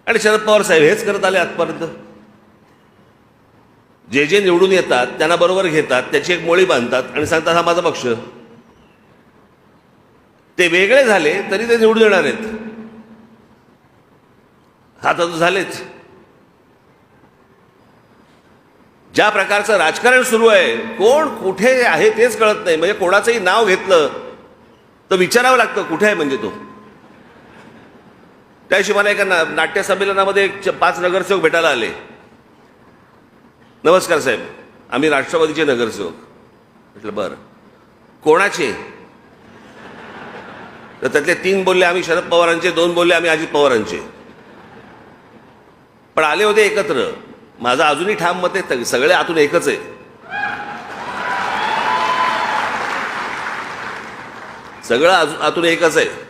आणि शरद पवार साहेब हेच करत आले आजपर्यंत. जे जे निवडून येतात त्यांना बरोबर घेतात, त्याची एक मोळी बांधतात आणि सांगतात हा माझा पक्ष. ते वेगळे झाले तरी ते निवडून येणार आहेत. हा तर झालेच. ज्या प्रकारचं राजकारण सुरू आहे, कोण कुठे आहे तेच कळत नाही. म्हणजे कोणाचंही नाव घेतलं तर विचारावं लागतं कुठे आहे म्हणजे तो. त्याशी मला एका नाट्य संमेलनामध्ये 5 नगरसेवक भेटायला आले. नमस्कार साहेब, आम्ही राष्ट्रवादीचे नगरसेवक. म्हटलं बरं, कोणाचे? तर त्यातले 3 बोलले आम्ही शरद पवारांचे, 2 बोलले आम्ही अजित पवारांचे. पण आले होते एकत्र. माझं अजूनही ठाम मत आहे सगळे आतून एकच आहे. सगळं आतून एकच आहे.